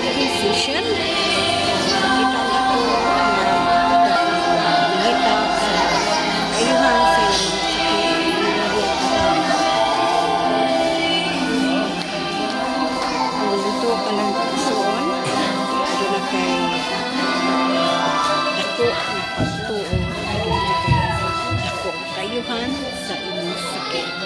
decision. Sa inyong sakit.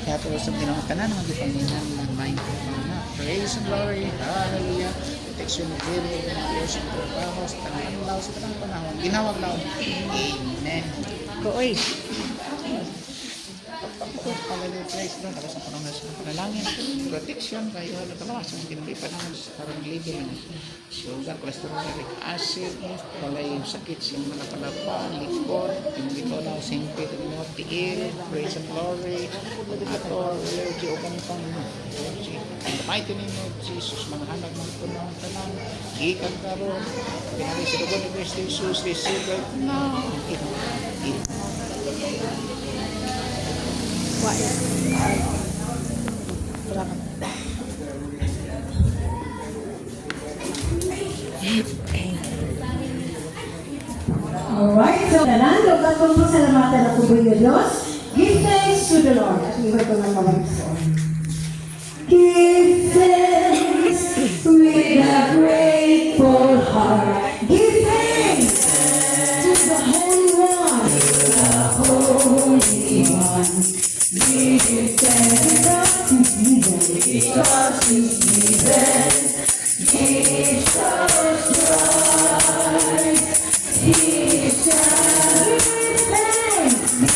Kaya tuloy sa Ginoo tanan mga gipanginan ng mind ko na praise and glory, hallelujah, protection of healing, Diyos ang trabaho sa tanang law sa tanang panahon, ginawag law, amen. Koy. Hallelujah, praise God, tapos ang panahon sa panalangin, protection, kayo nagkalawas, ang ginalipan naman sa parang libo na sugar, cholesterol, uric acid, walay sakit siyang malapalapa, likod, pinagito na singpit, tiil, praise and glory, ato, allergy, o pang allergy. In the mighty name of Jesus, mga anak ng punong tanan, ikan karon, pinali sa dugo ni Cristo Jesus, receive it now. Alright, so nanalo at kung pasalamatan na po yung Diyos, give thanks to the Lord. At iba ito ng mga give thanks with a grateful heart. Give thanks to the Holy One, the Holy One. Give thanks because He's given Jesus Christ.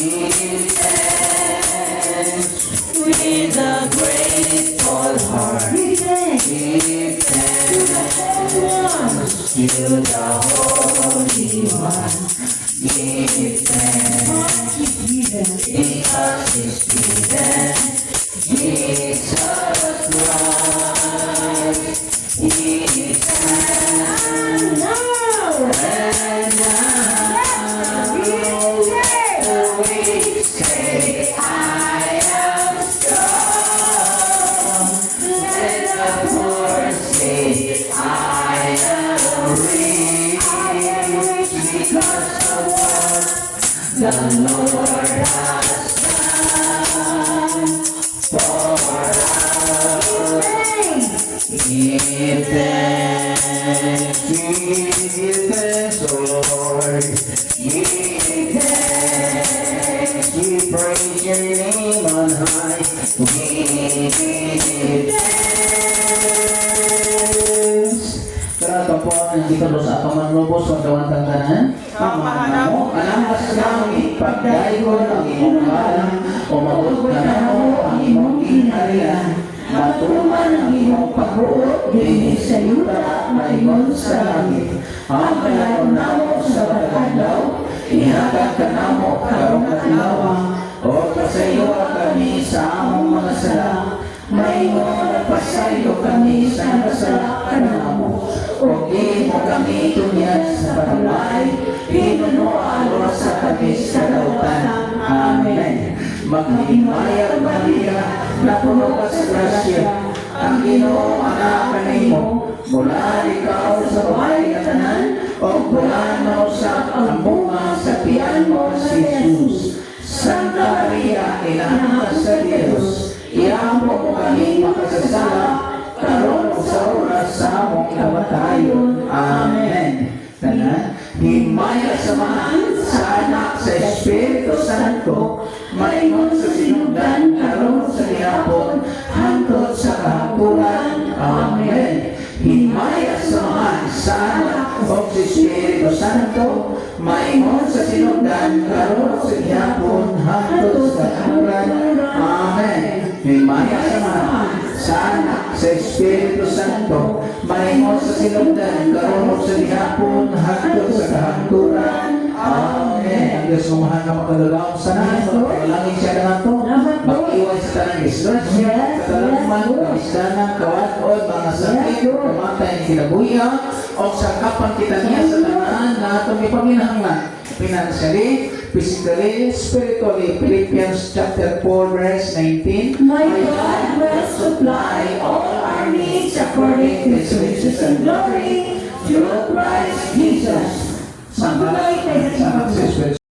Give thanks with a grateful heart. Give thanks to the Holy One. Give thanks because He's given Jesus Christ. Give thanks now. And now we say, I am strong. Let the poor say, I am rich. Because of what the Lord has done for us. Give thanks, Lord. Give thanks, we praise your name on high. Give thanks. Karata po ang dito sa pamanlubos sa kawan tangganan. Pamahanan mo, alamas namin, pagdaigon ang imong ngalan, umabot na namo ang imong inarian. Matuman ang iyong pagbuot, din sa yuta, mayon sa langit. Ang kalayon namo sa pagkadlaw, ihagad ka namo karong adlaw. O pasayo kami sa among mga sala, mayon at pasayo kami sa nasalakan namo. O di mo kami tunyad sa pagmay, pinunuan o sa kami sa lautan. Amen. Maghimayag Maria, na puno ka sa grasya, ang Ginoo anak kanimo, mula ikaw sa babae nga tanan, o bulano sa ambunga sa tiyan mo si Jesus. Santa Maria, Ina sa Diyos, iampo mo kami makasasala, karon o sa oras sa among kamatayon. Amen. Tanan, himaya samahan sa anak sa Espiritu Santo, maingon sa sinugdan, karon sa gihapon, hangtod sa kahapulan. Amen. Himaya samahan sa anak o sa Espiritu Santo, maingon sa sinugdan, karon sa gihapon, hangtod sa kahapulan. Amen. Himaya samahan sa anak sa Espiritu Santo, maingon sa sinugdan, karon sa gihapon, hangtod sa kahapturan. Amen. Ang Diyos sumuhan ka makalagaw sa nahan. Palangin siya na ito. Mag-iwan sa tanang disgrasya. Katalagman, kamisana, kawat-od, mga sakit, kamatay ng kinabuya, o sa kapang kita niya sa tanaan na itong ipaminahanglan. Financially, physically, spiritually. Philippians chapter 4 verse 19. My God will supply all our needs according to His riches and glory through Christ Jesus. Sama sa